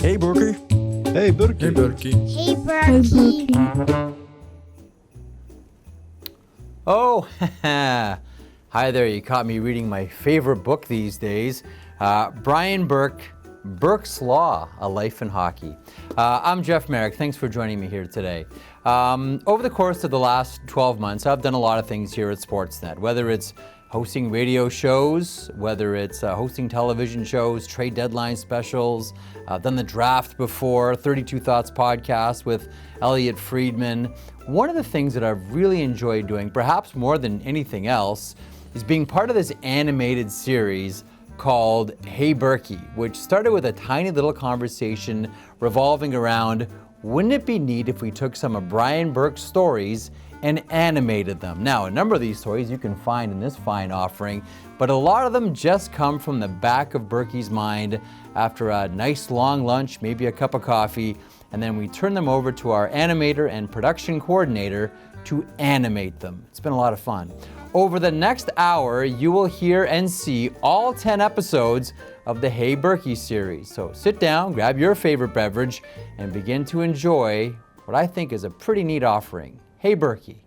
Hey Burkie. Hey Burke. Hey Burkie. Hey Burkie. Oh, hi there. You caught me reading my favorite book these days, Brian Burke, Burke's Law, A Life in Hockey. I'm Jeff Marek. Thanks for joining me here today. Over the course of the last 12 months, I've done a lot of things here at Sportsnet, whether it's hosting radio shows, whether it's hosting television shows, trade deadline specials. I've done the draft before, 32 Thoughts podcast with Elliot Friedman. One of the things that I've really enjoyed doing, perhaps more than anything else, is being part of this animated series called Hey Burkie, which started with a tiny little conversation revolving around, wouldn't it be neat if we took some of Brian Burke's stories and animated them? Now, a number of these stories you can find in this fine offering, but a lot of them just come from the back of Burkie's mind after a nice long lunch, maybe a cup of coffee, and then we turn them over to our animator and production coordinator to animate them. It's been a lot of fun. Over the next hour, you will hear and see all 10 episodes of the Hey Burkie series. So sit down, grab your favorite beverage, and begin to enjoy what I think is a pretty neat offering. Hey Burkie.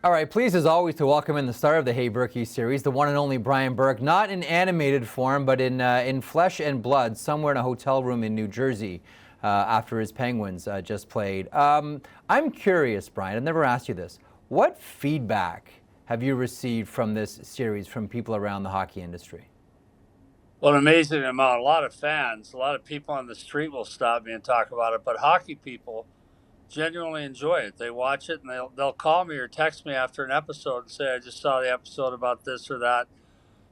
All right, pleased as always to welcome in the star of the Hey Burkie series, the one and only Brian Burke, not in animated form, but in flesh and blood, somewhere in a hotel room in New Jersey after his Penguins just played. I'm curious, Brian, I've never asked you this. What feedback have you received from this series from people around the hockey industry? Well, an amazing amount. A lot of fans, a lot of people on the street will stop me and talk about it, but hockey people genuinely enjoy it. They watch it and they'll call me or text me after an episode and say, I just saw the episode about this or that.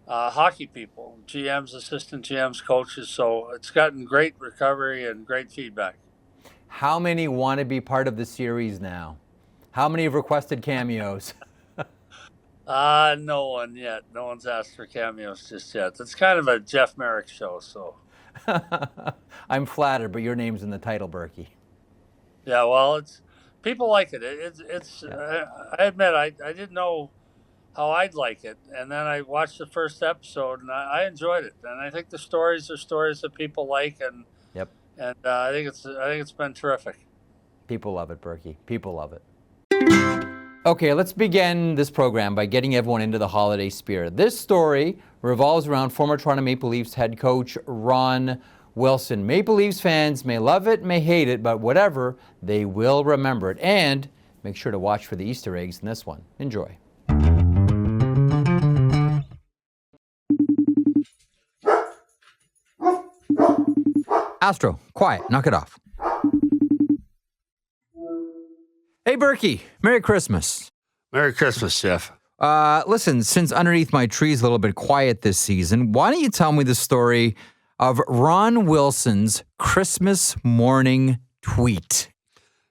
Hockey people, GMs, assistant GMs, coaches. So it's gotten great recovery and great feedback. How many want to be part of the series now? How many have requested cameos? No one yet. No one's asked for cameos just yet. It's kind of a Jeff Marek show, so. I'm flattered, but your name's in the title, Burkie. Yeah, well, it's people like it. I admit I didn't know how I'd like it, and then I watched the first episode and I enjoyed it. And I think the stories are stories that people like, and Yep. And I think it's been terrific. People love it, Burkie. People love it. Okay, let's begin this program by getting everyone into the holiday spirit. This story revolves around former Toronto Maple Leafs head coach Ron Wilson. Maple Leafs fans may love it, may hate it, but whatever, they will remember it. And make sure to watch for the Easter eggs in this one. Enjoy. Astro, quiet, knock it off. Hey Burkie, Merry Christmas. Merry Christmas, Jeff. Listen, since underneath my tree is a little bit quiet this season, why don't you tell me the story of Ron Wilson's Christmas morning tweet?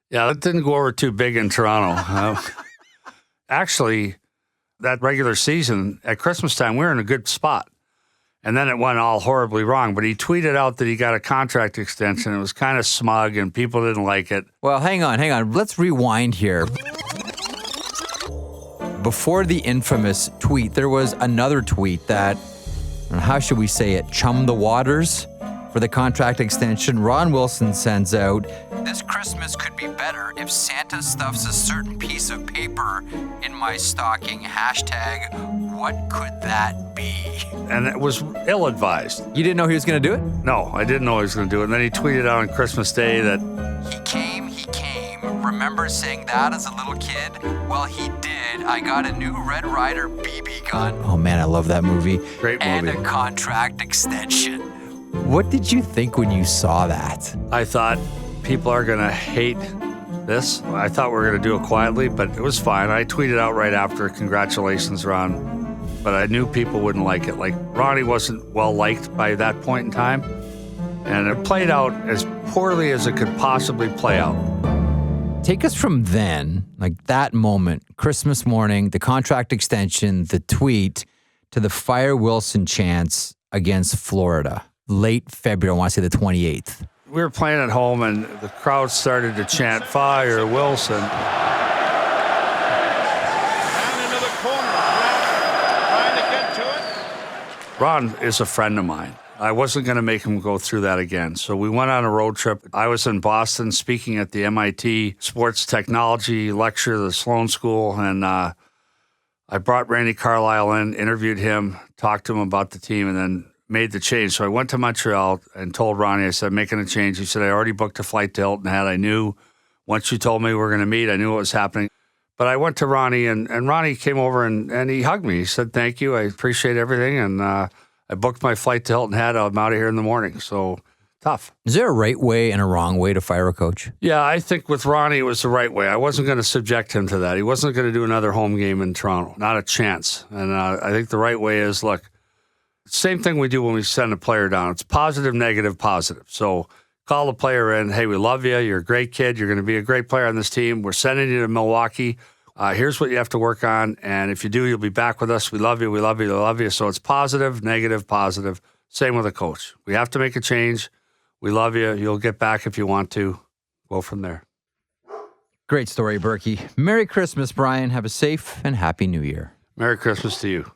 Yeah, that didn't go over too big in Toronto. Actually, that regular season, at Christmas time, we were in a good spot. And then it went all horribly wrong. But he tweeted out that he got a contract extension. It was kind of smug, and people didn't like it. Well, hang on. Let's rewind here. Before the infamous tweet, there was another tweet that, how should we say it, chummed the waters for the contract extension. Ron Wilson sends out, "This Christmas could be better if Santa stuffs a certain piece of paper in my stocking. Hashtag, what could that be?" And it was ill-advised. You didn't know he was going to do it? No, I didn't know he was going to do it. And then he tweeted out on Christmas Day that He came. Remember saying that as a little kid? Well, he did. I got a new Red Ryder BB gun. Oh man, I love that movie. Great movie. And a contract extension. What did you think when you saw that? I thought people are going to hate this. I thought we were going to do it quietly, but it was fine. I tweeted out right after, congratulations, Ron. But I knew people wouldn't like it. Like, Ronnie wasn't well liked by that point in time. And it played out as poorly as it could possibly play out. Take us from then, like that moment, Christmas morning, the contract extension, the tweet, to the Fire Wilson chants against Florida, late February, I want to say the 28th. We were playing at home, and the crowd started to chant, "Fire Wilson." Down into the corner. Trying to get to it. Ron is a friend of mine. I wasn't going to make him go through that again. So we went on a road trip. I was in Boston speaking at the MIT Sports Technology lecture, the Sloan School, and I brought Randy Carlyle in, interviewed him, talked to him about the team, and then made the change. So I went to Montreal and told Ronnie, I said, making a change. He said, I already booked a flight to Hilton Head. I knew once you told me we were going to meet, I knew what was happening. But I went to Ronnie, and Ronnie came over and he hugged me. He said, thank you. I appreciate everything. And I booked my flight to Hilton Head. I'm out of here in the morning. So tough. Is there a right way and a wrong way to fire a coach? Yeah, I think with Ronnie, it was the right way. I wasn't going to subject him to that. He wasn't going to do another home game in Toronto. Not a chance. And I think the right way is, look, same thing we do when we send a player down. It's positive, negative, positive. So call the player in. Hey, we love you. You're a great kid. You're going to be a great player on this team. We're sending you to Milwaukee. Here's what you have to work on. And if you do, you'll be back with us. We love you. We love you. We love you. So it's positive, negative, positive. Same with a coach. We have to make a change. We love you. You'll get back if you want to. Go from there. Great story, Burkie. Merry Christmas, Brian. Have a safe and happy New Year. Merry Christmas to you.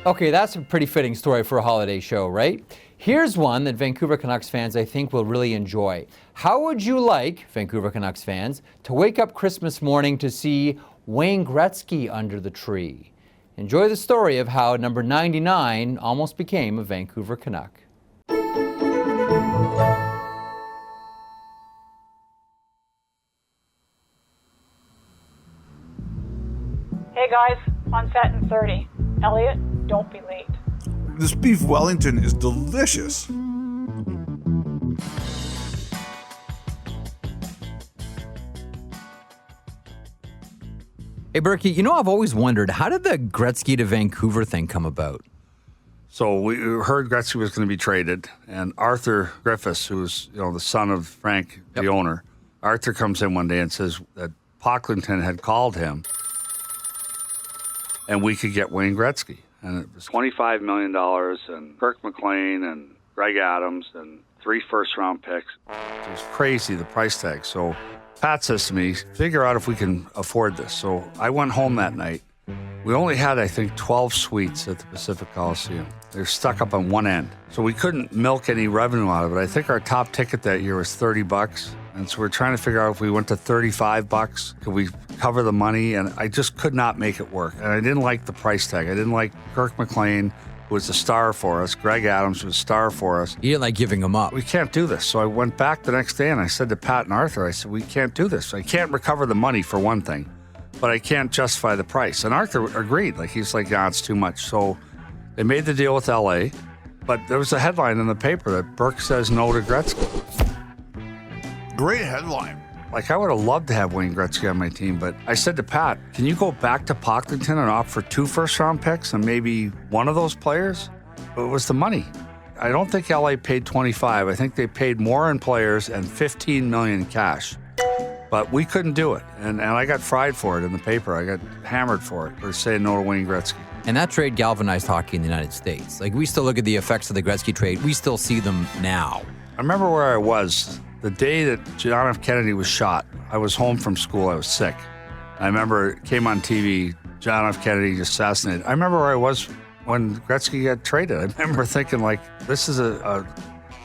Okay, that's a pretty fitting story for a holiday show, right? Here's one that Vancouver Canucks fans, I think, will really enjoy. How would you like, Vancouver Canucks fans, to wake up Christmas morning to see Wayne Gretzky under the tree? Enjoy the story of how number 99 almost became a Vancouver Canuck. Hey guys, on set in 30. Elliot, don't be late. This beef Wellington is delicious. Hey, Burkie, you know, I've always wondered, how did the Gretzky to Vancouver thing come about? So we heard Gretzky was going to be traded, and Arthur Griffiths, who's the son of Frank, the owner, Arthur comes in one day and says that Pocklington had called him and we could get Wayne Gretzky. And it was $25 million and Kirk McLean and Greg Adams and 3 first-round picks. It was crazy, the price tag. So Pat says to me, figure out if we can afford this. So I went home that night. We only had, I think, 12 suites at the Pacific Coliseum. They're stuck up on one end. So we couldn't milk any revenue out of it. I think our top ticket that year was $30. And so we're trying to figure out if we went to $35, could we cover the money? And I just could not make it work. And I didn't like the price tag. I didn't like Kirk McLean, who was a star for us. Greg Adams was a star for us. You didn't like giving him up. We can't do this. So I went back the next day and I said to Pat and Arthur, I said, we can't do this. I can't recover the money for one thing, but I can't justify the price. And Arthur agreed. He's like, yeah, it's too much. So they made the deal with LA, but there was a headline in the paper that Burke says no to Gretzky. Great headline. I would have loved to have Wayne Gretzky on my team, but I said to Pat, can you go back to Pocklington and opt for 2 first-round picks and maybe one of those players? But it was the money. I don't think LA paid 25. I think they paid more in players and $15 million cash. But we couldn't do it, and I got fried for it in the paper. I got hammered for it for saying no to Wayne Gretzky. And that trade galvanized hockey in the United States. We still look at the effects of the Gretzky trade. We still see them now. I remember where I was the day that John F. Kennedy was shot. I was home from school. I was sick. I remember it came on TV, John F. Kennedy assassinated. I remember where I was when Gretzky got traded. I remember thinking, this is a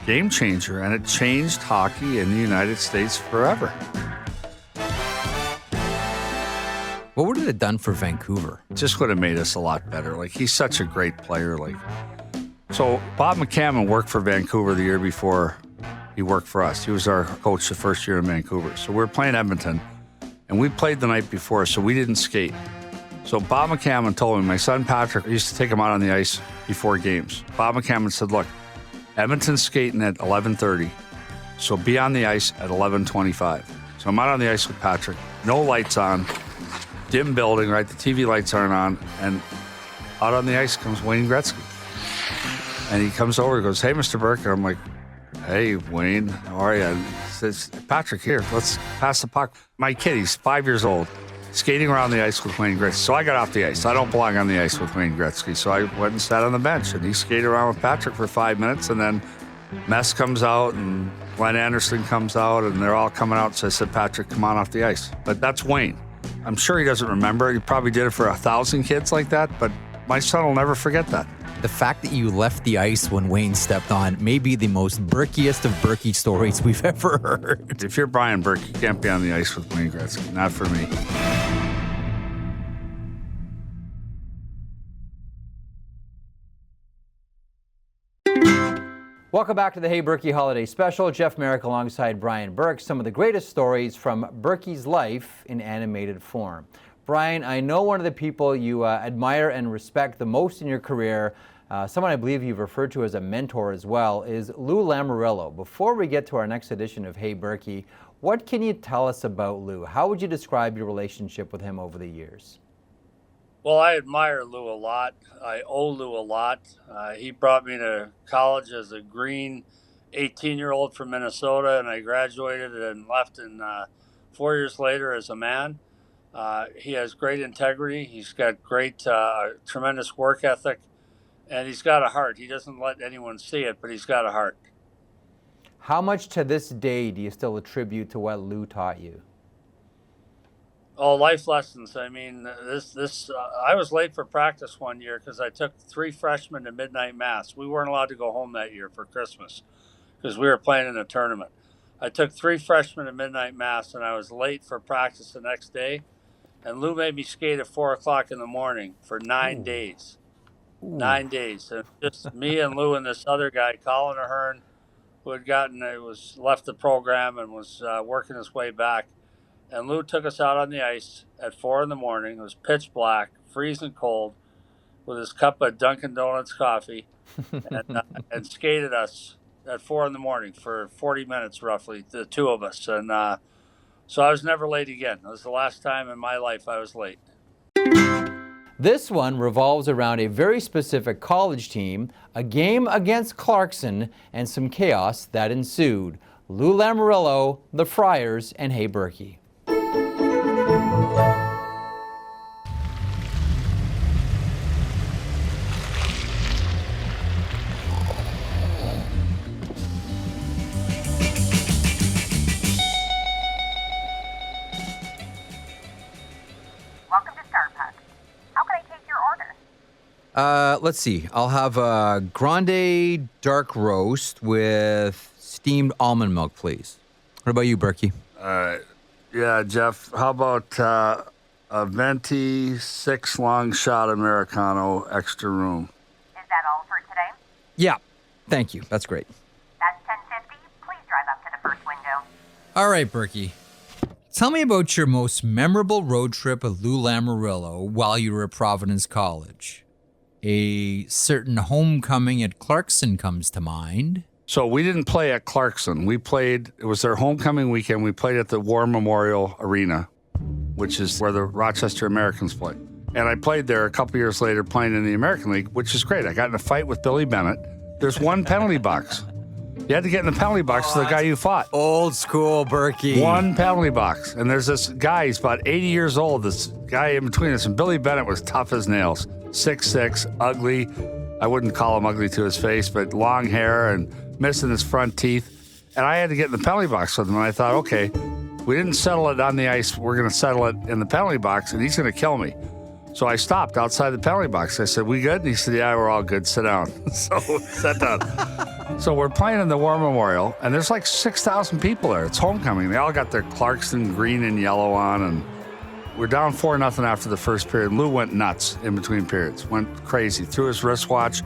game changer, and it changed hockey in the United States forever. What would it have done for Vancouver? Just would have made us a lot better. He's such a great player. So Bob McCammon worked for Vancouver the year before he worked for us. He was our coach the first year in Vancouver. So we were playing Edmonton, and we played the night before, so we didn't skate. So Bob McCammon told me, my son Patrick used to take him out on the ice before games. Bob McCammon said, look, Edmonton's skating at 11:30, so be on the ice at 11:25. So I'm out on the ice with Patrick, no lights on, dim building, right? The TV lights aren't on, and out on the ice comes Wayne Gretzky. And he comes over, he goes, hey, Mr. Burke. And I'm like, hey, Wayne, how are you? He says, Patrick, here, let's pass the puck. My kid, he's 5 years old, skating around the ice with Wayne Gretzky. So I got off the ice. I don't belong on the ice with Wayne Gretzky. So I went and sat on the bench, and he skated around with Patrick for 5 minutes, and then Mess comes out, and Glenn Anderson comes out, and they're all coming out. So I said, Patrick, come on off the ice. But that's Wayne. I'm sure he doesn't remember. He probably did it for 1,000 kids like that, but my son will never forget that. The fact that you left the ice when Wayne stepped on may be the most Burkiest of Burkie stories we've ever heard. If you're Brian Burke, you can't be on the ice with Wayne Gretzky. Not for me. Welcome back to the Hey Burkie Holiday Special. Jeff Marek alongside Brian Burke. Some of the greatest stories from Burkie's life in animated form. Brian, I know one of the people you admire and respect the most in your career, someone I believe you've referred to as a mentor as well, is Lou Lamoriello. Before we get to our next edition of Hey Burkie, what can you tell us about Lou? How would you describe your relationship with him over the years? Well, I admire Lou a lot. I owe Lou a lot. He brought me to college as a green 18-year-old from Minnesota, and I graduated and left in 4 years later as a man. He has great integrity. He's got great, tremendous work ethic, and he's got a heart. He doesn't let anyone see it, but he's got a heart. How much to this day do you still attribute to what Lou taught you? Oh, life lessons. I mean, I was late for practice one year because I took 3 freshmen to midnight mass. We weren't allowed to go home that year for Christmas because we were playing in a tournament. I took 3 freshmen to midnight mass, and I was late for practice the next day. And Lou made me skate at 4 o'clock in the morning for 9 days. 9 days. And just me and Lou and this other guy, Colin Ahern, who had left the program and was working his way back. And Lou took us out on the ice at 4 in the morning. It was pitch black, freezing cold, with his cup of Dunkin' Donuts coffee, and skated us at 4 in the morning for 40 minutes roughly, the 2 of us. And so I was never late again. It was the last time in my life I was late. This one revolves around a very specific college team, a game against Clarkson, and some chaos that ensued. Lou Lamoriello, the Friars, and Hey Burkie. Let's see. I'll have a grande dark roast with steamed almond milk, please. What about you, Burkie? Yeah, Jeff. How about a venti 6 long shot Americano, extra room? Is that all for today? Yeah. Thank you. That's great. That's 10:50. Please drive up to the first window. All right, Burkie. Tell me about your most memorable road trip with Lou Lamoriello while you were at Providence College. A certain homecoming at Clarkson comes to mind. So we didn't play at Clarkson. It was their homecoming weekend. We played at the War Memorial Arena, which is where the Rochester Americans play. And I played there a couple years later playing in the American League, which is great. I got in a fight with Billy Bennett. There's one penalty box. You had to get in the penalty box to the guy you fought. Old school Burkie. One penalty box. And there's this guy, he's about 80 years old, this guy in between us. And Billy Bennett was tough as nails. 6'6", ugly. I wouldn't call him ugly to his face, but long hair and missing his front teeth. And I had to get in the penalty box with him. And I thought, okay, we didn't settle it on the ice. We're going to settle it in the penalty box, and he's going to kill me. So I stopped outside the penalty box. I said, we good? And he said, yeah, we're all good. Sit down. So sat down. So we're playing in the War Memorial, and there's like 6,000 people there. It's homecoming. They all got their Clarkson green and yellow on, and we're down 4-0 after the first period. Lou went nuts in between periods, went crazy, threw his wristwatch,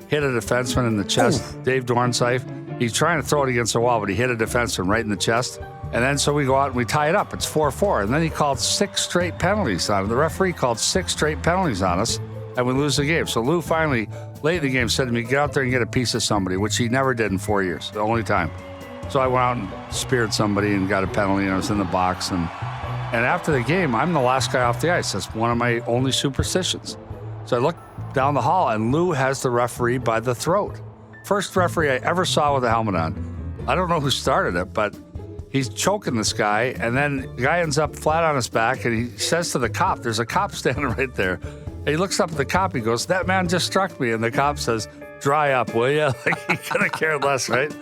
hit a defenseman in the chest, Dave Dornsife. He's trying to throw it against the wall, but he hit a defenseman right in the chest. And then so we go out and we tie it up. It's 4-4. And then he called 6 straight penalties on it. The referee called 6 straight penalties on us, and we lose the game. So Lou finally, late in the game, said to me, get out there and get a piece of somebody, which he never did in 4 years, the only time. So I went out and speared somebody and got a penalty, and I was in the box. And after the game, I'm the last guy off the ice. That's one of my only superstitions. So I look down the hall, and Lou has the referee by the throat. First referee I ever saw with a helmet on. I don't know who started it, but he's choking this guy, and then the guy ends up flat on his back, and he says to the cop, there's a cop standing right there. And he looks up at the cop, he goes, that man just struck me. And the cop says, dry up, will you? Like, he could have cared less, right?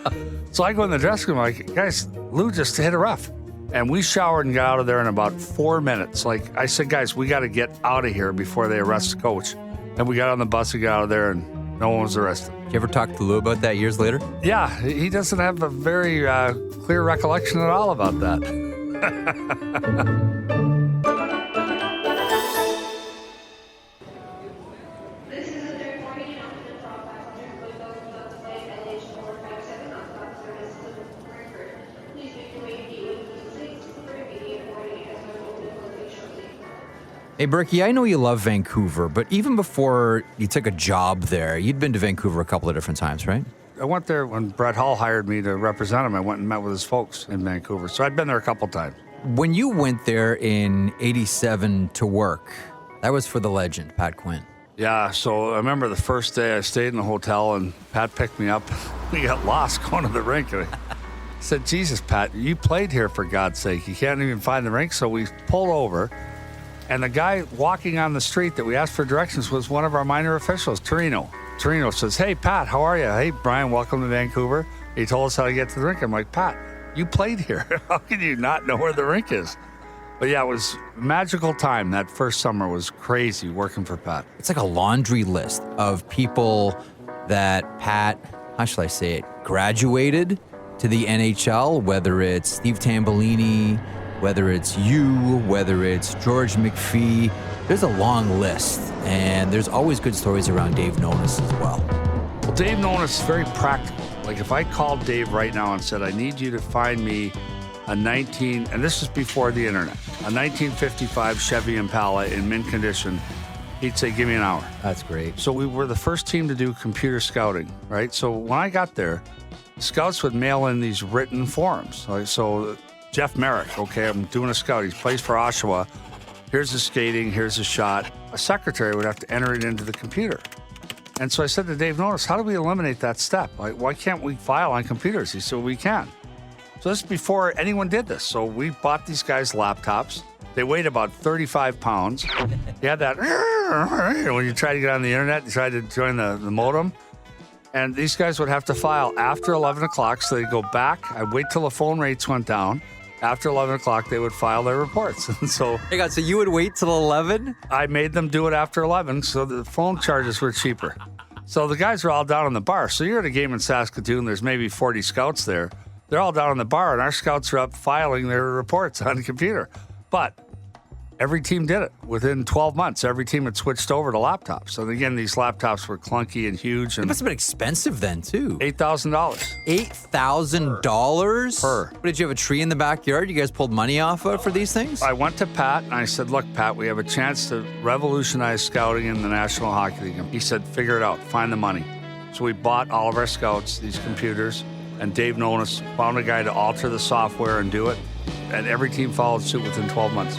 So I go in the dressing room, like, guys, Lou just hit a ref. And we showered and got out of there in about 4 minutes. Like I said, guys, we got to get out of here before they arrest the coach. And we got on the bus and got out of there, and no one was arrested. Did you ever talk to Lou about that years later? Yeah, he doesn't have a very clear recollection at all about that. Hey, Burkie, I know you love Vancouver, but even before you took a job there, you'd been to Vancouver a couple of different times, right? I went there when Brett Hull hired me to represent him. I went and met with his folks in Vancouver. So I'd been there a couple times. When you went there in '87 to work, that was for the legend, Pat Quinn. Yeah, so I remember the first day I stayed in the hotel and Pat picked me up. We got lost going to the rink. And I said, Jesus, Pat, you played here for God's sake. You can't even find the rink. So we pulled over. And the guy walking on the street that we asked for directions was one of our minor officials, Torino. Torino says, hey, Pat, how are you? Hey, Brian, welcome to Vancouver. He told us how to get to the rink. I'm like, Pat, you played here. How can you not know where the rink is? But yeah, it was a magical time. That first summer was crazy working for Pat. It's like a laundry list of people that Pat, how shall I say it, graduated to the NHL, whether it's Steve Tambellini, whether it's you, whether it's George McPhee. There's a long list, and there's always good stories around Dave Nonis as well. Well, Dave Nonis is very practical. Like if I called Dave right now and said, I need you to find me and this is before the internet, a 1955 Chevy Impala in mint condition, he'd say, give me an hour. That's great. So we were the first team to do computer scouting, right? So when I got there, scouts would mail in these written forms. Like, so Jeff Marek, okay, I'm doing a scout. He plays for Oshawa. Here's the skating, here's the shot. A secretary would have to enter it into the computer. And so I said to Dave Nonis, how do we eliminate that step? Like, why can't we file on computers? He said, we can. So this is before anyone did this. So we bought these guys laptops. They weighed about 35 pounds. You had that, when you try to get on the internet, you try to join the modem. And these guys would have to file after 11 o'clock. So they'd go back. I'd wait till the phone rates went down. After 11 o'clock, they would file their reports. And so So you would wait till 11? I made them do it after 11, so the phone charges were cheaper. So the guys were all down on the bar. So you're at a game in Saskatoon, there's maybe 40 scouts there. They're all down on the bar, and our scouts are up filing their reports on the computer. But every team did it. Within 12 months, every team had switched over to laptops. So again, these laptops were clunky and huge. It And must have been expensive then, too. $8,000. $8,000? Per. Did you have a tree in the backyard you guys pulled money off of for these things? I went to Pat and I said, look, Pat, we have a chance to revolutionize scouting in the National Hockey League. He said, figure it out, find the money. So we bought all of our scouts, these computers, and Dave Nonis found a guy to alter the software and do it. And every team followed suit within 12 months.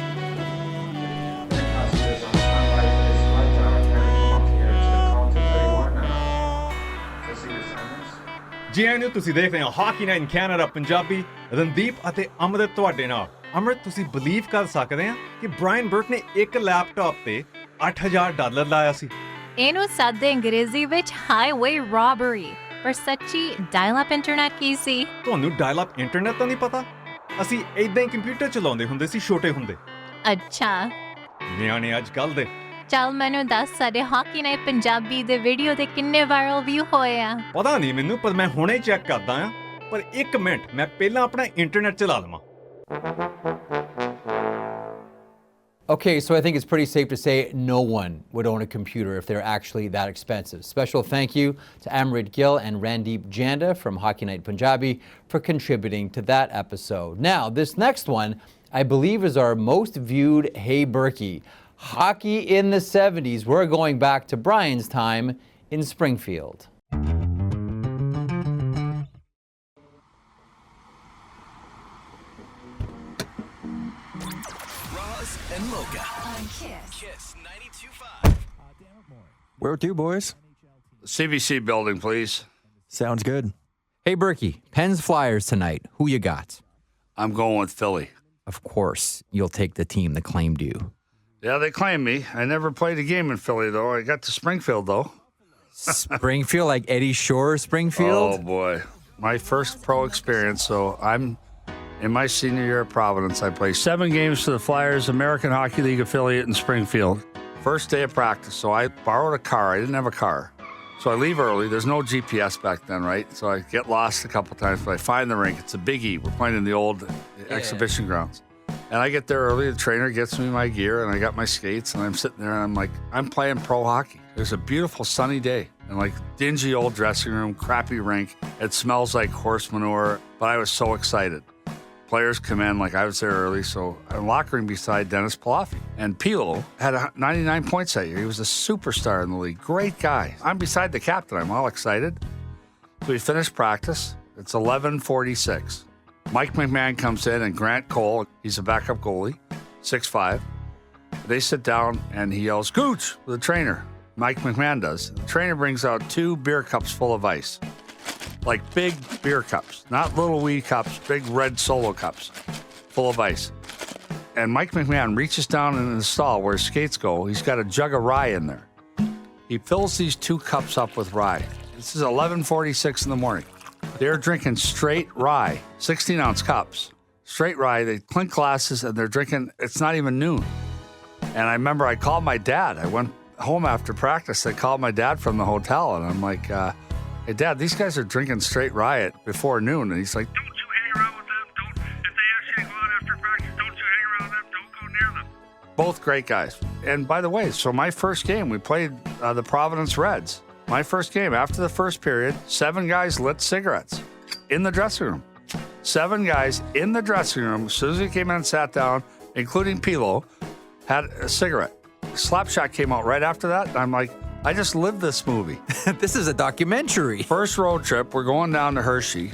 ਜੀ ਆਇਆਂ ਨੂੰ ਤੁਸੀਂ ਦੇਖ ਰਹੇ ਹੋ hockey night Canada Punjabi Randeep ਅਤੇ ਅਮਰਿਤ ਤੁਹਾਡੇ ਨਾਲ। ਅਮਰਿਤ, ਤੁਸੀਂ ਬਲੀਵ ਕਰ ਸਕਦੇ ਆ ਕਿ ਬ੍ਰਾਇਨ ਬਰਕ ਨੇ ਇੱਕ ਲੈਪਟਾਪ ਤੇ $8,000 ਲਾਇਆ ਸੀ। ਇਹਨੂੰ ਸਾਦੇ ਅੰਗਰੇਜ਼ੀ ਵਿੱਚ ਹਾਈਵੇ ਰੋਬਰੀ, ਪਰ ਸੱਚੀ ਡਾਇਲ ਅਪ ਇੰਟਰਨੈਟ ਕੀ ਸੀ? ਤੁਹਾਨੂੰ ਡਾਇਲ ਅਪ ਇੰਟਰਨੈਟ ਤਾਂ ਨਹੀਂ ਪਤਾ? ਅਸੀਂ ਏਦਾਂ ਹੀ ਕੰਪਿਊਟਰ ਚਲਾਉਂਦੇ ਹੁੰਦੇ ਸੀ ਛੋਟੇ ਹੁੰਦੇ। ਅੱਛਾ, ਨਿਆਣੇ ਅੱਜ ਕੱਲ ਦੇ। ਚੱਲ ਮੈਨੂੰ ਦੱਸ, ਸਾਡੇ ਹਾਕੀ ਨਾਈਟ ਪੰਜਾਬੀ ਦੇ ਵੀਡੀਓ ਦੇ ਕਿੰਨੇ ਵਾਇਰਲ ਵਿਊ ਹੋਏ ਆ? ਪਤਾ ਨਹੀਂ ਮੈਨੂੰ, ਪਰ ਮੈਂ ਹੁਣੇ ਚੈੱਕ ਕਰਦਾ ਆ। ਪਰ 1 ਮਿੰਟ, ਮੈਂ ਪਹਿਲਾਂ ਆਪਣਾ ਇੰਟਰਨੈਟ ਚਲਾ ਲਵਾਂ। Okay, so I think it's pretty safe to say no one would own a computer if they're actually that expensive. Special thank you to Amrit Gill and Randeep Janda from Hockey Night Punjabi for contributing to that episode. Now, this next one, I believe, is our most viewed Hey Burkie. Hockey in the 70s. We're going back to Brian's time in Springfield. And Mocha on Kiss 92.5. Where to, boys? CBC building, please. Sounds good. Hey, Burkie, Pens Flyers tonight. Who you got? I'm going with Philly. Of course, you'll take the team that claimed you. Yeah, they claim me. I never played a game in Philly, though. I got to Springfield, though. Springfield, like Eddie Shore Springfield? Oh, boy. My first pro experience, so I'm in my senior year at Providence. I played 7 games for the Flyers, American Hockey League affiliate in Springfield. First day of practice, so I borrowed a car. I didn't have a car. So I leave early. There's no GPS back then, right? So I get lost a couple times, but I find the rink. It's a Big E. We're playing in the old exhibition grounds. And I get there early. The trainer gets me my gear, and I got my skates, and I'm sitting there, and I'm like, I'm playing pro hockey. It was a beautiful sunny day, and like dingy old dressing room, crappy rink. It smells like horse manure, but I was so excited. Players come in, like I was there early, so I'm in the locker room beside Dennis Palaffi. And Pilo had 99 points that year. He was a superstar in the league. Great guy. I'm beside the captain. I'm all excited. So we finish practice. It's 11:46. Mike McMahon comes in, and Grant Cole, he's a backup goalie, 6'5". They sit down, and he yells, "Gooch!" the trainer. Mike McMahon does. The trainer brings out 2 beer cups full of ice. Like big beer cups, not little wee cups, big red Solo cups full of ice. And Mike McMahon reaches down in the stall where his skates go. He's got a jug of rye in there. He fills these 2 cups up with rye. This is 11:46 in the morning. They're drinking straight rye, 16-ounce cups. Straight rye, they clink glasses, and they're drinking, it's not even noon. And I remember I called my dad. I went home after practice. I called my dad from the hotel, and I'm like, "Hey, Dad, these guys are drinking straight rye before noon." And he's like, "Don't you hang around with them. If they actually go out after practice, don't you hang around them. Don't go near them." Both great guys. And by the way, so my first game, we played the Providence Reds. My first game, after the first period, 7 guys lit cigarettes in the dressing room. 7 guys in the dressing room. As soon as we came in and sat down, including Pilo, had a cigarette. Slapshot came out right after that. And I'm like, I just lived this movie. This is a documentary. First road trip, we're going down to Hershey.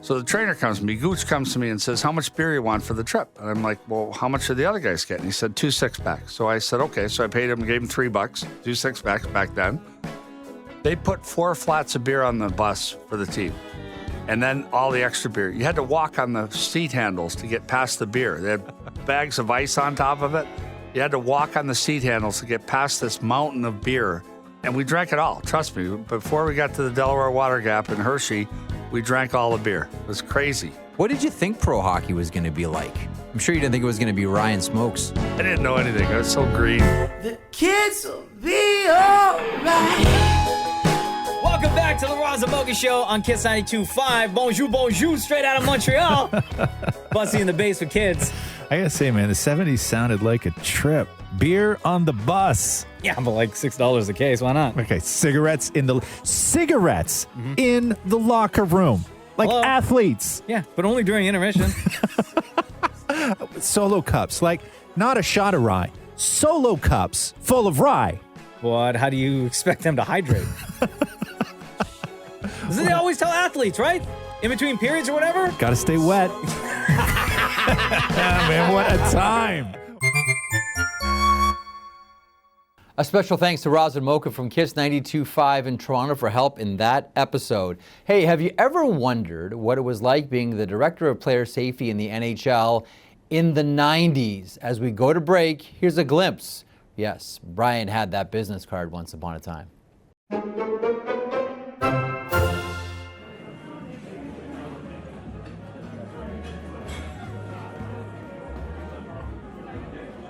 So the trainer comes to me, Gooch comes to me and says, "How much beer you want for the trip?" And I'm like, "Well, how much did the other guys get?" And he said, 2 6-packs. So I said, okay. So I paid him, gave him $3, 2 6-packs back then. They put 4 flats of beer on the bus for the team. And then all the extra beer. You had to walk on the seat handles to get past the beer. They had bags of ice on top of it. You had to walk on the seat handles to get past this mountain of beer. And we drank it all. Trust me, before we got to the Delaware Water Gap in Hershey, we drank all the beer. It was crazy. What did you think pro hockey was going to be like? I'm sure you didn't think it was going to be Ryan Smokes. I didn't know anything. I was so green. The kids will be all right. Welcome back to the Roz and Mocha Show on Kiss 92.5. Bonjour, bonjour, straight out of Montreal. Bussy in the bass for kids. I gotta say, man, the 70s sounded like a trip. Beer on the bus. Yeah, but like $6 a case. Why not? Okay, cigarettes in the locker room, like athletes. Yeah, but only during intermission. Solo cups, like not a shot of rye. Solo cups full of rye. What? How do you expect them to hydrate? They always tell athletes, right? In between periods or whatever? Gotta stay wet. Man, what a time. A special thanks to Roz and Mocha from Kiss 92.5 in Toronto for help in that episode. Hey, have you ever wondered what it was like being the director of player safety in the NHL in the 90s? As we go to break, here's a glimpse. Yes, Brian had that business card once upon a time.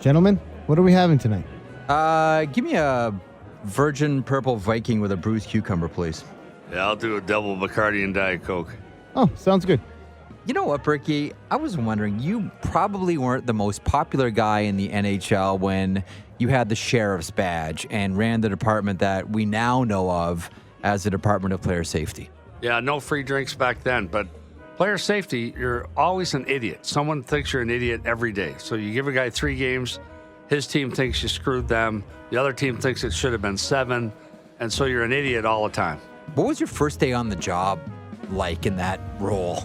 Gentlemen, what are we having tonight? Give me a virgin purple Viking with a bruised cucumber, please. Yeah, I'll do a double Bacardi and Diet Coke. Oh, sounds good. You know what, Burkie? I was wondering, you probably weren't the most popular guy in the NHL when you had the sheriff's badge and ran the department that we now know of as the Department of Player Safety. Yeah, no free drinks back then, but player safety, you're always an idiot. Someone thinks you're an idiot every day. So you give a guy 3 games, his team thinks you screwed them, the other team thinks it should have been 7, and so you're an idiot all the time. What was your first day on the job like in that role?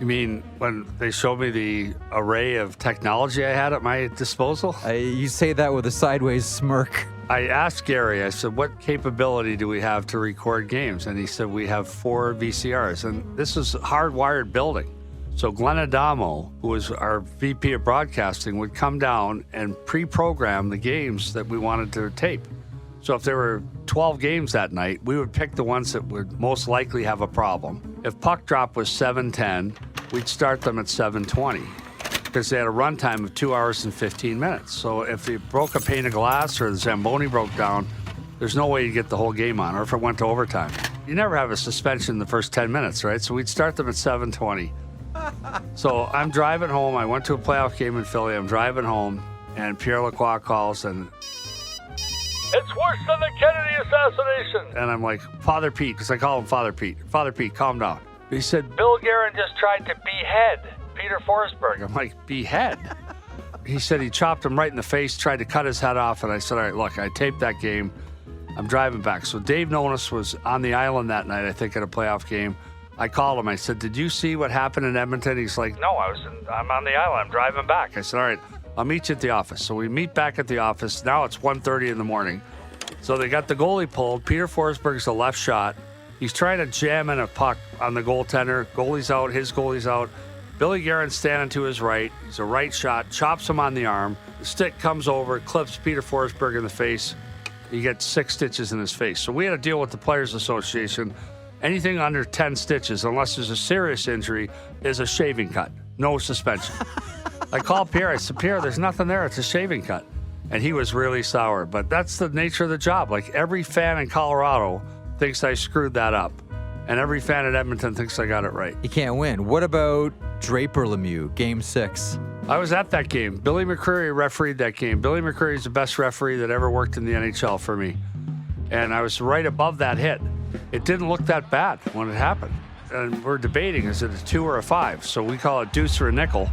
You mean when they showed me the array of technology I had at my disposal? You say that with a sideways smirk. I asked Gary, I said, what capability do we have to record games? And he said, we have 4 VCRs. And this is a hardwired building. So Glenn Adamo, who was our VP of broadcasting, would come down and pre-program the games that we wanted to tape. So if there were 12 games that night, we would pick the ones that would most likely have a problem. If puck drop was 7:10, we'd start them at 7:20. because they had a run time of 2 hours and 15 minutes. So if you broke a pane of glass or the Zamboni broke down, there's no way you get the whole game on, or if it went to overtime. You never have a suspension in the first 10 minutes, right? So we'd start them at 7:20. So I'm driving home. I went to a playoff game in Philly. I'm driving home, and Pierre Lacroix calls, and it's worse than the Kennedy assassination. And I'm like, Father Pete, because I call him Father Pete. Father Pete, calm down. He said, Bill Guerin just tried to behead Peter Forsberg. I'm like, behead? He said he chopped him right in the face, tried to cut his head off, and I said, all right, look, I taped that game. I'm driving back. So Dave Nonis was on the island that night, I think, at a playoff game. I called him. I said, did you see what happened in Edmonton? He's like, no, I'm on the island. I'm driving back. I said, all right, I'll meet you at the office. So we meet back at the office. Now it's 1:30 in the morning. So they got the goalie pulled. Peter Forsberg's a left shot. He's trying to jam in a puck on the goaltender. Goalie's out. His goalie's out. Billy Guerin's standing to his right. He's a right shot. Chops him on the arm. The stick comes over, clips Peter Forsberg in the face. He gets 6 stitches in his face. So we had to deal with the Players Association. Anything under 10 stitches, unless there's a serious injury, is a shaving cut. No suspension. I called Pierre. I said, Pierre, there's nothing there. It's a shaving cut. And he was really sour. But that's the nature of the job. Like, every fan in Colorado thinks I screwed that up. And every fan in Edmonton thinks I got it right. You can't win. What about Draper Lemieux, Game 6? I was at that game. Billy McCreary refereed that game. Billy McCreary is the best referee that ever worked in the NHL for me. And I was right above that hit. It didn't look that bad when it happened. And we're debating, is it a 2 or a 5? So we call it deuce or a nickel.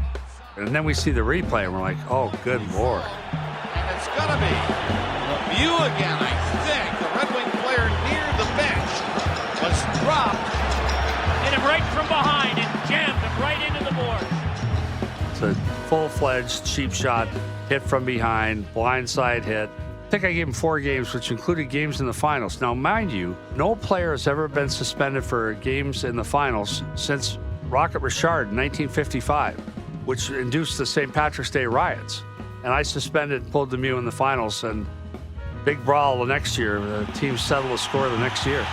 And then we see the replay and we're like, oh, good Lord. And it's going to be Lemieux again, I think. The Red Wing player near the bench was dropped. Hit him right from behind and jammed him right into the board. It's a full-fledged cheap shot, hit from behind, blindside hit. I think I gave him 4 games, which included games in the finals. Now, mind you, no player has ever been suspended for games in the finals since Rocket Richard in 1955, which induced the St. Patrick's Day riots. And I pulled Lemieux in the finals, and big brawl the next year. The team settled the score the next year.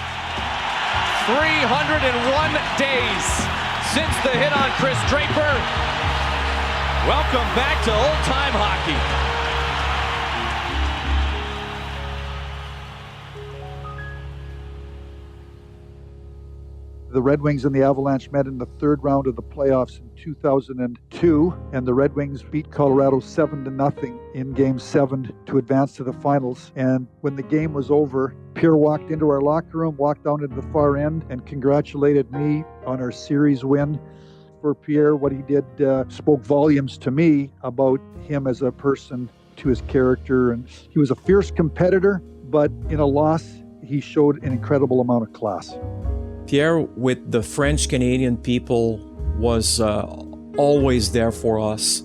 301 days since the hit on Chris Draper. Welcome back to old-time hockey. The Red Wings and the Avalanche met in the 3rd round of the playoffs in 2002, and the Red Wings beat Colorado 7-0 in Game 7 to advance to the finals. And when the game was over, Pierre walked into our locker room, walked down into the far end, and congratulated me on our series win. For Pierre, what he did spoke volumes to me about him as a person, to his character. And he was a fierce competitor, but in a loss, he showed an incredible amount of class. Pierre, with the French-Canadian people, was always there for us.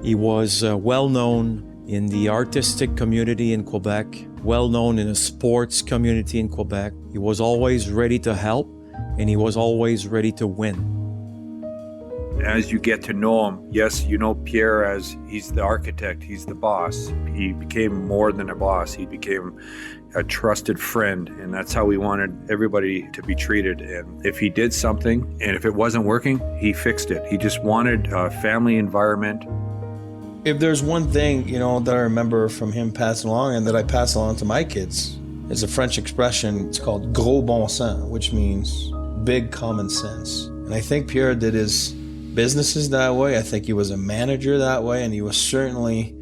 He was well known in the artistic community in Quebec, well known in the sports community in Quebec. He was always ready to help, and he was always ready to win. As you get to know him, yes, you know Pierre as he's the architect, he's the boss. He became more than a boss. He became a trusted friend, and that's how we wanted everybody to be treated. And if he did something, and if it wasn't working, he fixed it. He just wanted a family environment. If there's one thing, that I remember from him passing along and that I pass along to my kids, is a French expression. It's called gros bon sens, which means big common sense. And I think Pierre did his businesses that way. I think he was a manager that way, and he was certainly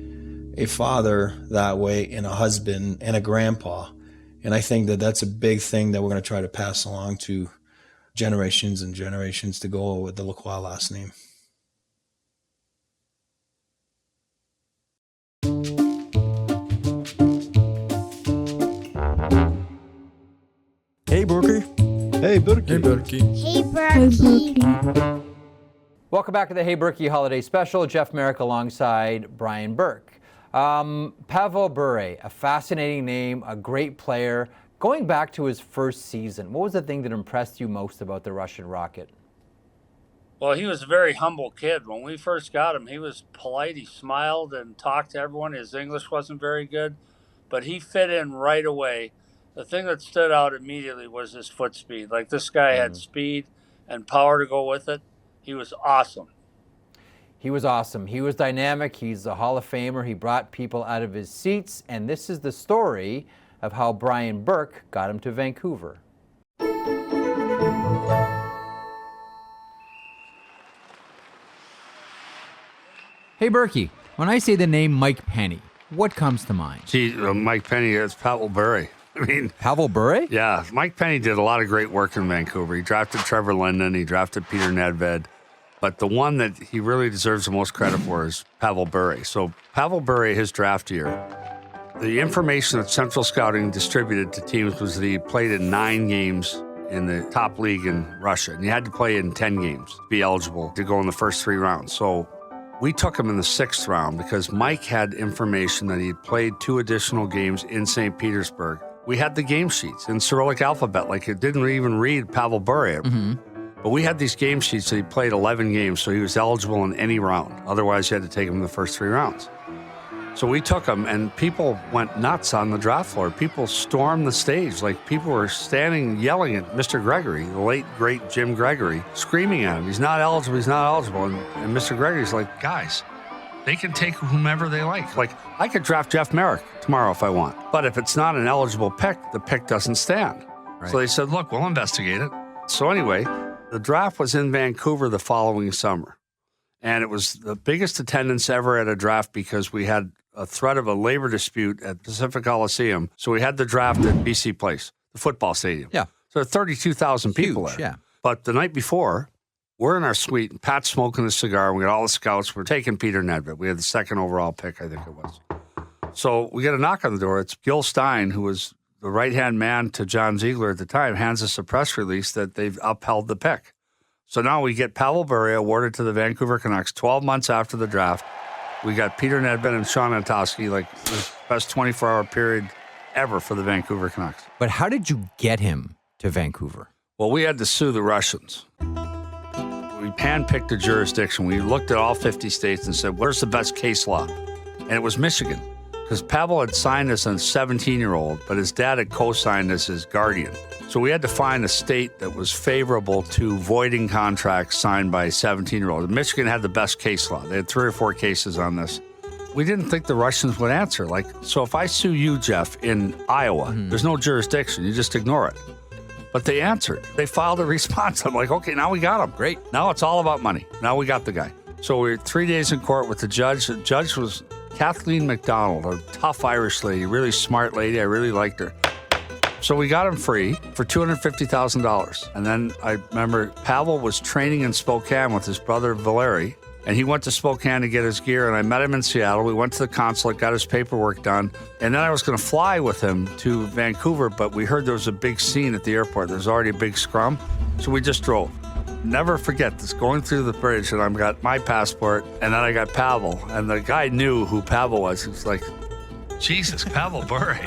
a father that way, and a husband and a grandpa. And I think that that's a big thing that we're going to try to pass along to generations and generations to go with the Lacroix last name. Hey Burke. Hey Burke. Hey Burke. Hey Burke. Welcome back to the Hey Burkie Holiday Special. Jeff Marek alongside Brian Burke. Pavel Bure, a fascinating name, a great player. Going back to his first season, what was the thing that impressed you most about the Russian Rocket? Well, he was a very humble kid. When we first got him, he was polite. He smiled and talked to everyone. His English wasn't very good, but he fit in right away. The thing that stood out immediately was his foot speed. Like, this guy had speed and power to go with it. He was awesome. He was awesome. He was dynamic. He's a Hall of Famer. He brought people out of his seats. And this is the story of how Brian Burke got him to Vancouver. Hey, Burkie, when I say the name Mike Penny, what comes to mind? Gee, Mike Penny, it's Pavel Bure. I mean, Pavel Bure? Yeah, Mike Penny did a lot of great work in Vancouver. He drafted Trevor Linden. He drafted Peter Nedved. But the one that he really deserves the most credit for is Pavel Bure. So Pavel Bure, his draft year, the information that Central Scouting distributed to teams was that he played in 9 games in the top league in Russia. And you had to play in 10 games to be eligible to go in the first 3 rounds. So we took him in the 6th round because Mike had information that he had played 2 additional games in St. Petersburg. We had the game sheets in Cyrillic alphabet. Like, it didn't even read Pavel Bure. But we had these game sheets that he played 11 games, so he was eligible in any round. Otherwise, you had to take him in the first 3 rounds. So we took him, and people went nuts on the draft floor. People stormed the stage. Like, people were standing, yelling at Mr. Gregory, the late, great Jim Gregory, screaming at him. He's not eligible, he's not eligible. And Mr. Gregory's like, guys, they can take whomever they like. Like, I could draft Jeff Marek tomorrow if I want. But if it's not an eligible pick, the pick doesn't stand. Right. So they said, look, we'll investigate it. So anyway, the draft was in Vancouver the following summer. And it was the biggest attendance ever at a draft because we had a threat of a labor dispute at Pacific Coliseum. So we had the draft at BC Place, the football stadium. Yeah. So there are 32,000 people Huge, there. yeah. But the night before, we're in our suite, and Pat's smoking a cigar. We got all the scouts. We're taking Peter Nedved. We had the 2nd overall pick, I think it was. So we get a knock on the door. It's Gil Stein, who was the right-hand man to John Ziegler at the time, hands us a press release that they've upheld the pick. So now we get Pavel Bure awarded to the Vancouver Canucks 12 months after the draft. We got Peter Nedved and Sean Antosky, like the best 24-hour period ever for the Vancouver Canucks. But how did you get him to Vancouver? Well, we had to sue the Russians. We handpicked a jurisdiction. We looked at all 50 states and said, where's the best case law? And it was Michigan, because Pavel had signed as a 17-year-old, but his dad had co-signed as his guardian. So we had to find a state that was favorable to voiding contracts signed by 17-year-olds. Michigan had the best case law. They had 3 or 4 cases on this. We didn't think the Russians would answer. Like, so if I sue you, Jeff, in Iowa, there's no jurisdiction. You just ignore it. But they answered. They filed a response. I'm like, okay, now we got him. Great. Now it's all about money. Now we got the guy. So we were 3 days in court with the judge. The judge was Kathleen McDonald, a tough Irish lady, really smart lady. I really liked her. So we got him free for $250,000. And then I remember Pavel was training in Spokane with his brother Valeri, and he went to Spokane to get his gear, and I met him in Seattle. We went to the consulate, got his paperwork done, and then I was going to fly with him to Vancouver, but we heard there was a big scene at the airport. There's already a big scrum, so we just drove. Never forget this, going through the bridge, and I got my passport, and then I got Pavel, and the guy knew who Pavel was. He was like, Jesus, Pavel Bure.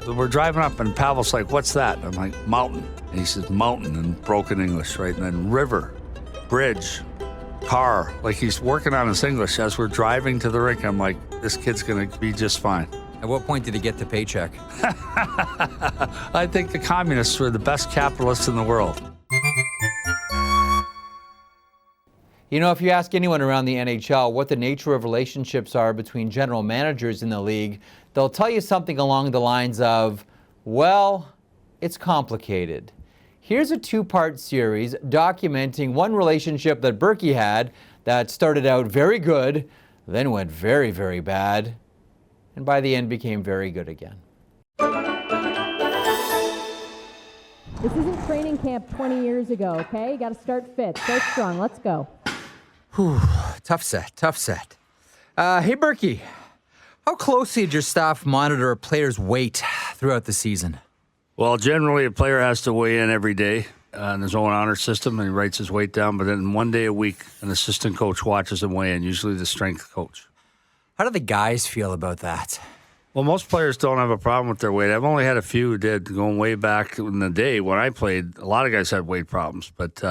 We're driving up, and Pavel's like, what's that? I'm like, mountain. And he says, mountain in broken English, right? And then river, bridge, car. Like, he's working on his English. As we're driving to the rink, I'm like, this kid's going to be just fine. At what point did he get the paycheck? I think the communists were the best capitalists in the world. You know, if you ask anyone around the NHL what the nature of relationships are between general managers in the league, they'll tell you something along the lines of, well, it's complicated. Here's a 2-part series documenting one relationship that Burkie had that started out very good, then went very, very bad, and by the end became very good again. This isn't training camp 20 years ago, okay? You got to start fit, start strong. Let's go. Whew, tough set. Hey, Burkie, how closely did your staff monitor a player's weight throughout the season? Well, generally, a player has to weigh in every day in his own honor system, and he writes his weight down. But then 1 day a week, an assistant coach watches him weigh in, usually the strength coach. How do the guys feel about that? Well, most players don't have a problem with their weight. I've only had a few who did, going way back in the day when I played. A lot of guys had weight problems, but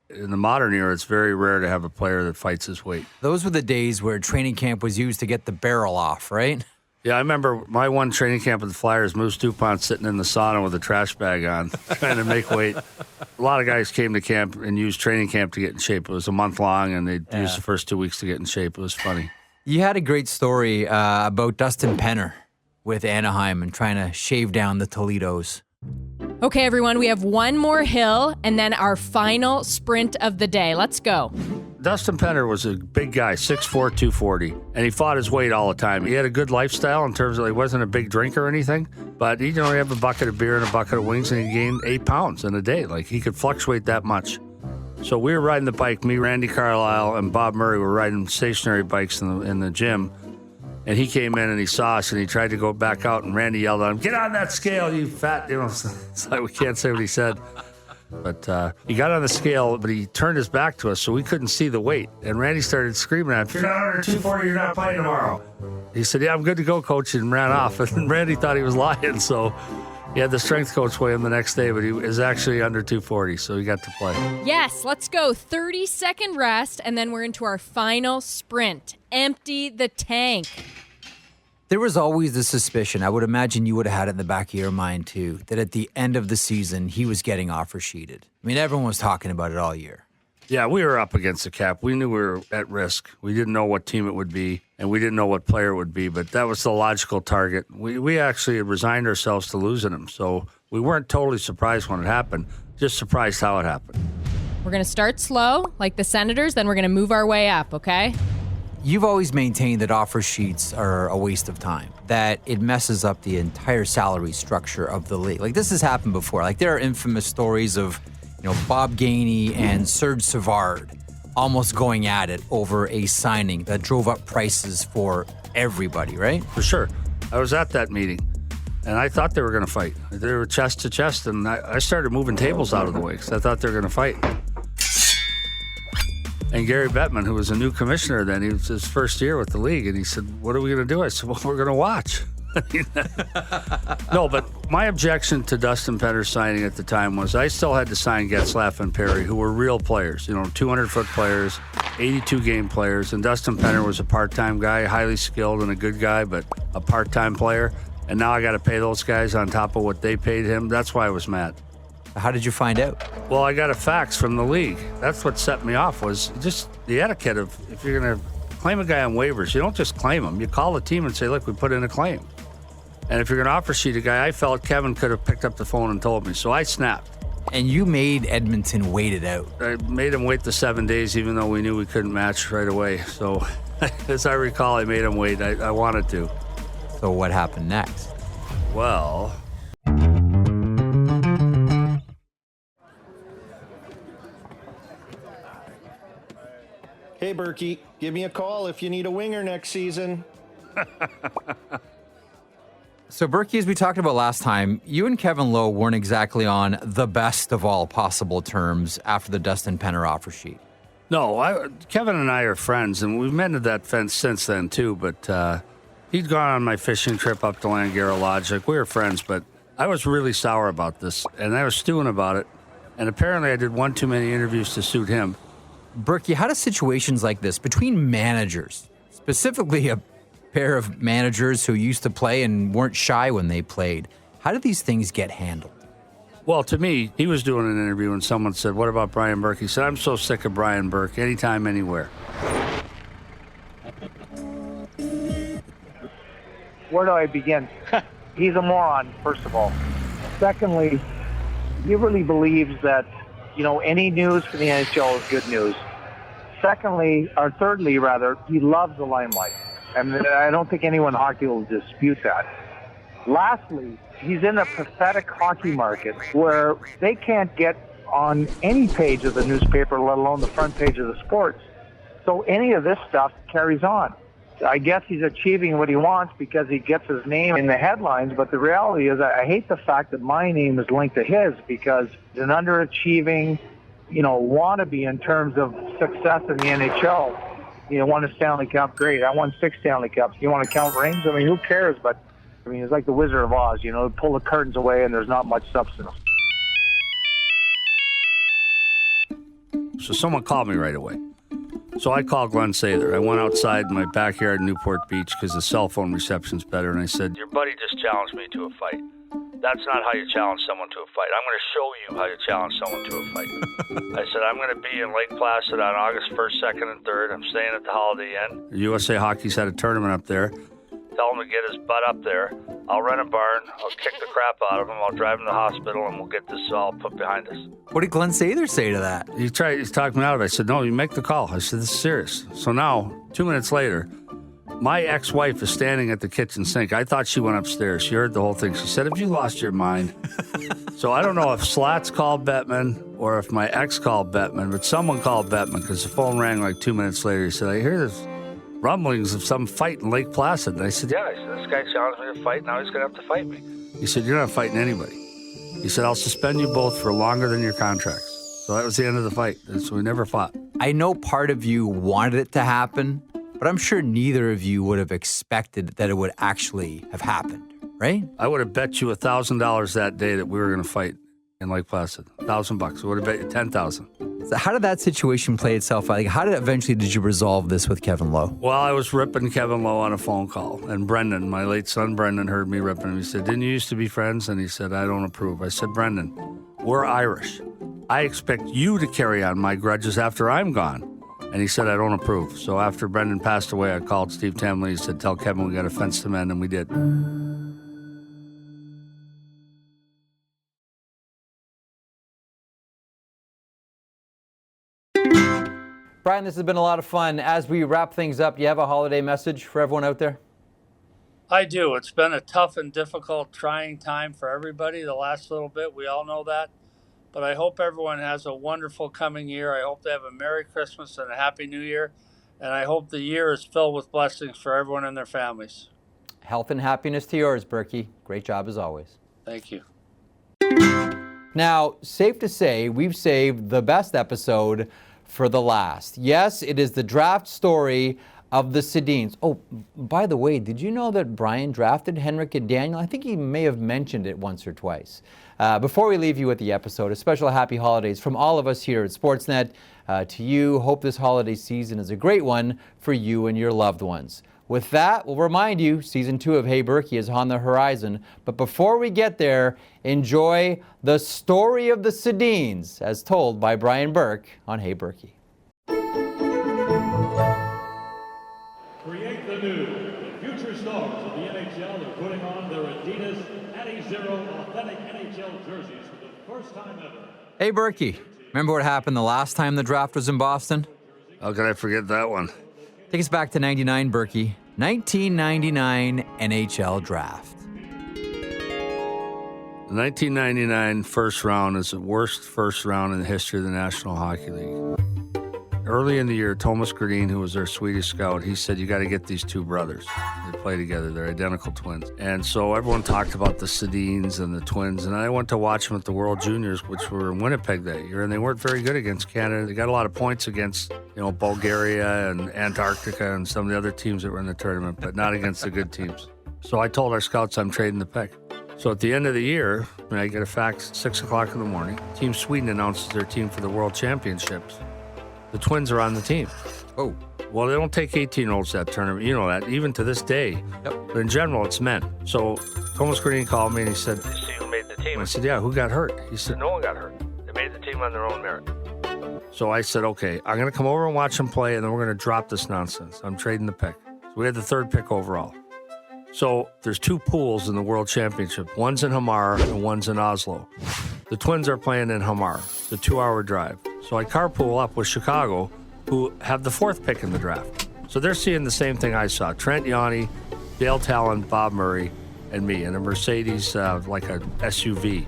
in the modern era, it's very rare to have a player that fights his weight. Those were the days where training camp was used to get the barrel off, right? Yeah, I remember my one training camp with the Flyers, Moose DuPont sitting in the sauna with a trash bag on, trying to make weight. A lot of guys came to camp and used training camp to get in shape. It was a month long, and they'd use the first 2 weeks to get in shape. It was funny. You had a great story about Dustin Penner with Anaheim and trying to shave down the Toledos. Okay, everyone, we have one more hill and then our final sprint of the day. Let's go. Dustin Penner was a big guy, 6'4", 240, and he fought his weight all the time. He had a good lifestyle in terms of he wasn't a big drinker or anything, but he'd only have a bucket of beer and a bucket of wings, and he gained 8 pounds in a day. Like, he could fluctuate that much. So we were riding the bike, me, Randy Carlisle, and Bob Murray were riding stationary bikes in the gym, and he came in and he saw us, and he tried to go back out, and Randy yelled at him, "Get on that scale, you fat," it's like we can't say what he said. But he got on the scale, but he turned his back to us, so we couldn't see the weight. And Randy started screaming at him, "If you're not under 240, you're not playing tomorrow." He said, "Yeah, I'm good to go, coach," and ran off. And Randy thought he was lying, so he had the strength coach weigh him the next day, but he was actually under 240, so he got to play. Yes, let's go. 30-second rest, and then we're into our final sprint. Empty the tank. There was always the suspicion, I would imagine you would have had it in the back of your mind too, that at the end of the season, he was getting offer sheeted. I mean, everyone was talking about it all year. Yeah, we were up against the cap. We knew we were at risk. We didn't know what team it would be, and we didn't know what player it would be, but that was the logical target. We actually resigned ourselves to losing him, so we weren't totally surprised when it happened, just surprised how it happened. We're going to start slow, like the Senators, then we're going to move our way up, okay? You've always maintained that offer sheets are a waste of time, that it messes up the entire salary structure of the league. Like, this has happened before. Like, there are infamous stories of, Bob Gainey and Serge Savard almost going at it over a signing that drove up prices for everybody, right? For sure. I was at that meeting, and I thought they were going to fight. They were chest to chest, and I started moving tables out of the way because I thought they were going to fight. And Gary Bettman, who was a new commissioner then, he was his first year with the league, and he said, "What are we going to do?" I said, "Well, we're going to watch." No, but my objection to Dustin Penner signing at the time was I still had to sign Getzlaf and Perry, who were real players, 200-foot players, 82-game players, and Dustin Penner was a part-time guy, highly skilled and a good guy, but a part-time player. And now I got to pay those guys on top of what they paid him. That's why I was mad. How did you find out? Well, I got a fax from the league. That's what set me off, was just the etiquette of, if you're going to claim a guy on waivers, you don't just claim him. You call the team and say, "Look, we put in a claim." And if you're going to offer sheet a guy, I felt Kevin could have picked up the phone and told me. So I snapped. And you made Edmonton wait it out. I made him wait the 7 days, even though we knew we couldn't match right away. So as I recall, I made him wait. I wanted to. So what happened next? Well... Hey, Burkie, give me a call if you need a winger next season. So, Burkie, as we talked about last time, you and Kevin Lowe weren't exactly on the best of all possible terms after the Dustin Penner offer sheet. No, Kevin and I are friends, and we've mended that fence since then, too. But he'd gone on my fishing trip up to Langara Lodge. Like, we were friends, but I was really sour about this, and I was stewing about it. And apparently I did one too many interviews to suit him. Burkie, how do situations like this between managers, specifically a pair of managers who used to play and weren't shy when they played, how do these things get handled? Well, to me, he was doing an interview and someone said, "What about Brian Burke?" He said, "I'm so sick of Brian Burke, anytime, anywhere." Where do I begin? He's a moron, first of all. Secondly, he really believes that, any news from the NHL is good news. Thirdly, he loves the limelight. And I don't think anyone in hockey will dispute that. Lastly, he's in a pathetic hockey market where they can't get on any page of the newspaper, let alone the front page of the sports. So any of this stuff carries on. I guess he's achieving what he wants because he gets his name in the headlines, but the reality is I hate the fact that my name is linked to his because he's an underachieving, wannabe in terms of success in the NHL. Won a Stanley Cup, great. I won 6 Stanley Cups. You want to count rings? I mean, who cares? But, it's like the Wizard of Oz, pull the curtains away and there's not much substance. So someone called me right away. So I called Glenn Sather. I went outside my backyard in Newport Beach because the cell phone reception's better, and I said, "Your buddy just challenged me to a fight. That's not how you challenge someone to a fight. I'm going to show you how you challenge someone to a fight." I said, "I'm going to be in Lake Placid on August 1st, 2nd, and 3rd. I'm staying at the Holiday Inn. USA Hockey's had a tournament up there. Tell him to get his butt up there. I'll rent a barn. I'll kick the crap out of him. I'll drive him to the hospital, and we'll get this all put behind us." What did Glenn Sather say to that? He's talking me out of it. I said, "No, you make the call." I said, "This is serious." So now, 2 minutes later, my ex-wife is standing at the kitchen sink. I thought she went upstairs. She heard the whole thing. She said, "Have you lost your mind?" So I don't know if Slats called Bettman or if my ex called Bettman, but someone called Bettman because the phone rang like 2 minutes later. He said, "I hear this rumblings of some fight in Lake Placid." And I said, "Yeah." I said, "This guy challenged me to fight. Now he's going to have to fight me." He said, "You're not fighting anybody." He said, "I'll suspend you both for longer than your contracts." So that was the end of the fight. So we never fought. I know part of you wanted it to happen, but I'm sure neither of you would have expected that it would actually have happened, right? I would have bet you $1,000 that day that we were going to fight in Lake Placid. $1,000. I would have bet you $10,000. So how did that situation play itself out? Like, how did you resolve this with Kevin Lowe? Well, I was ripping Kevin Lowe on a phone call, and Brendan, my late son Brendan, heard me ripping him. He said, "Didn't you used to be friends?" And he said, "I don't approve." I said, "Brendan, we're Irish. I expect you to carry on my grudges after I'm gone." And he said, "I don't approve." So after Brendan passed away, I called Steve Tamley. He said, "Tell Kevin we got a fence to mend," and we did. Brian, this has been a lot of fun. As we wrap things up, do you have a holiday message for everyone out there? I do. It's been a tough and difficult, trying time for everybody the last little bit. We all know that. But I hope everyone has a wonderful coming year. I hope they have a Merry Christmas and a Happy New Year. And I hope the year is filled with blessings for everyone and their families. Health and happiness to yours, Burkie. Great job as always. Thank you. Now, safe to say, we've saved the best episode for the last. Yes, it is the draft story of the Sedins. Oh, by the way, did you know that Brian drafted Henrik and Daniel? I think he may have mentioned it once or twice. Before we leave you with the episode, a special happy holidays from all of us here at Sportsnet to you. Hope this holiday season is a great one for you and your loved ones. With that, we'll remind you, Season 2 of Hey Burkie is on the horizon. But before we get there, enjoy the story of the Sedins, as told by Brian Burke on Hey Burkie. Create the new. The future stars of the NHL are putting on their Adidas Adi-Zero authentic NHL jerseys for the first time ever. Hey, Burkie, remember what happened the last time the draft was in Boston? How could I forget that one? Take us back to 99, Burkie. 1999 NHL draft. The 1999 first round is the worst first round in the history of the National Hockey League. Early in the year, Thomas Gerdin, who was their Swedish scout, he said, "You got to get these two brothers. They play together. They're identical twins." And so everyone talked about the Sedins and the twins. And I went to watch them at the World Juniors, which were in Winnipeg that year. And they weren't very good against Canada. They got a lot of points against, Bulgaria and Antarctica and some of the other teams that were in the tournament, but not against the good teams. So I told our scouts I'm trading the pick. So at the end of the year, I get a fax at 6 o'clock in the morning. Team Sweden announces their team for the World Championships. The twins are on the team. Oh. Well, they don't take 18-year-olds to that tournament. You know that, even to this day. Yep. But in general, it's men. So Thomas Gerdin called me and he said, "Did you see who made the team?" I said, "Yeah, who got hurt?" He said, "No one got hurt. They made the team on their own merit." So I said, "Okay, I'm going to come over and watch them play, and then we're going to drop this nonsense. I'm trading the pick." So we had the third pick overall. So there's two pools in the World Championship. One's in Hamar and one's in Oslo. The twins are playing in Hamar, the 2-hour drive. So I carpool up with Chicago, who have the fourth pick in the draft. So they're seeing the same thing I saw. Trent Yanni, Dale Talon, Bob Murray, and me in a Mercedes, like a SUV.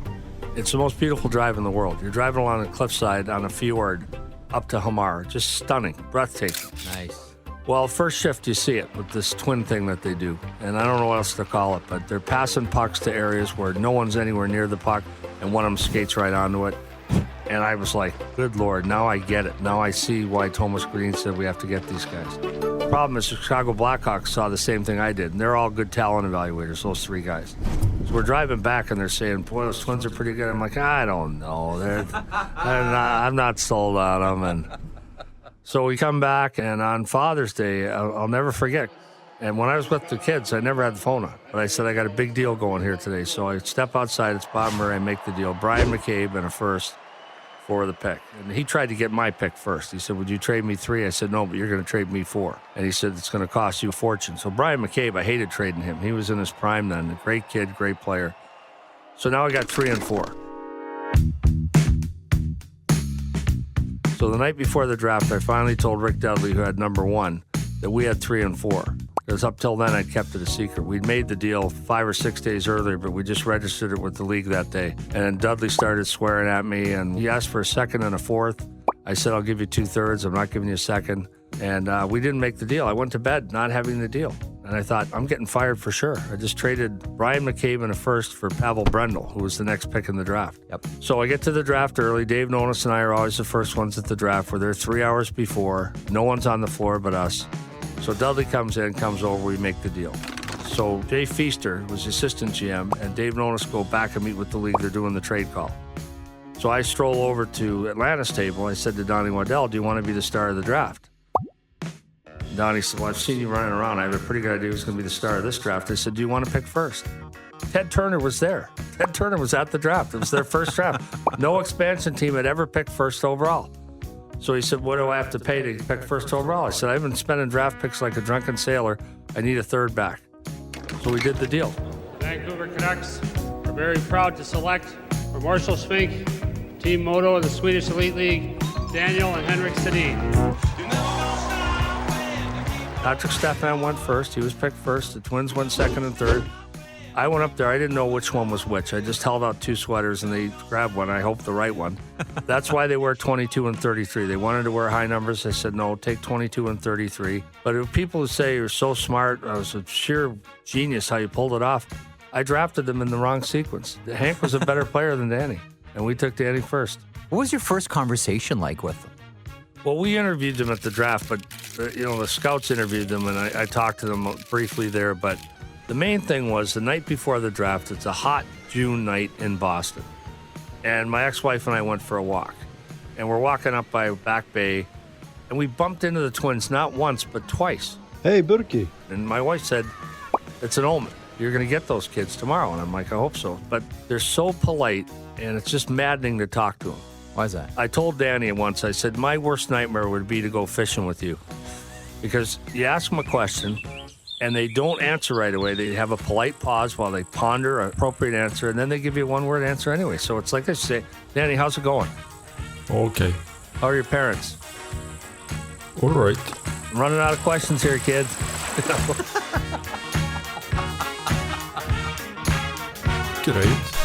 It's the most beautiful drive in the world. You're driving along a cliffside on a fjord up to Hamar. Just stunning, breathtaking. Nice. Well, first shift, you see it with this twin thing that they do. And I don't know what else to call it, but they're passing pucks to areas where no one's anywhere near the puck, and one of them skates right onto it. And I was like, good Lord, now I get it. Now I see why Thomas Gerdin said we have to get these guys. The problem is the Chicago Blackhawks saw the same thing I did, and they're all good talent evaluators, those three guys. So we're driving back, and they're saying, boy, those twins are pretty good. I'm like, I don't know. I'm not sold on them. And So we come back, and on Father's Day, I'll never forget. And when I was with the kids, I never had the phone on. But I said, I got a big deal going here today. So I step outside, it's Pavel Bure, I make the deal. Brian McCabe and a first for the pick. And he tried to get my pick first. He said, would you trade me 3? I said, no, but you're going to trade me 4. And he said, it's going to cost you a fortune. So Brian McCabe, I hated trading him. He was in his prime then. A great kid, great player. So now I got 3 and 4. So the night before the draft, I finally told Rick Dudley, who had number 1, that we had 3 and 4. Because up till then, I'd kept it a secret. We'd made the deal 5 or 6 days earlier, but we just registered it with the league that day. And then Dudley started swearing at me, and he asked for a second and a fourth. I said, I'll give you 2/3. I'm not giving you a second. And we didn't make the deal. I went to bed not having the deal. And I thought, I'm getting fired for sure. I just traded Brian McCabe and a first for Pavel Bure, who was the next pick in the draft. Yep. So I get to the draft early. Dave Nonis and I are always the first ones at the draft. We're there 3 hours before. No one's on the floor but us. So Dudley comes over, we make the deal. So Jay Feaster was the assistant GM, and Dave Nonis go back and meet with the league. They're doing the trade call. So I stroll over to Atlanta's table. I said to Donnie Waddell, do you want to be the star of the draft? Donnie said, well, I've seen you running around. I have a pretty good idea who's going to be the star of this draft. I said, do you want to pick first? Ted Turner was there. Ted Turner was at the draft. It was their first draft. No expansion team had ever picked first overall. So he said, what do I have to pay to pick first overall? I said, I've been spending draft picks like a drunken sailor. I need a third back. So we did the deal. Vancouver Canucks are very proud to select for Marshall Spink, Team Moto of the Swedish Elite League, Daniel and Henrik Sedin. Patrick Stefan went first. He was picked first. The Twins went second and third. I went up there. I didn't know which one was which. I just held out 2 sweaters, and they grabbed one. I hope the right one. That's why they wear 22 and 33. They wanted to wear high numbers. I said, no, take 22 and 33. But if people who say you're so smart, it was a sheer genius how you pulled it off. I drafted them in the wrong sequence. Hank was a better player than Danny, and we took Danny first. What was your first conversation like with them? Well, we interviewed them at the draft, but the scouts interviewed them, and I talked to them briefly there, but the main thing was the night before the draft, it's a hot June night in Boston. And my ex-wife and I went for a walk. And we're walking up by Back Bay, and we bumped into the Twins not once, but twice. Hey, Burkie. And my wife said, it's an omen. You're going to get those kids tomorrow. And I'm like, I hope so. But they're so polite, and it's just maddening to talk to them. Why is that? I told Danny once, I said, my worst nightmare would be to go fishing with you. Because you ask them a question, and they don't answer right away. They have a polite pause while they ponder an appropriate answer, and then they give you a one-word answer anyway. So it's like I say, Danny, how's it going? Okay. How are your parents? All right. I'm running out of questions here, kids. Great.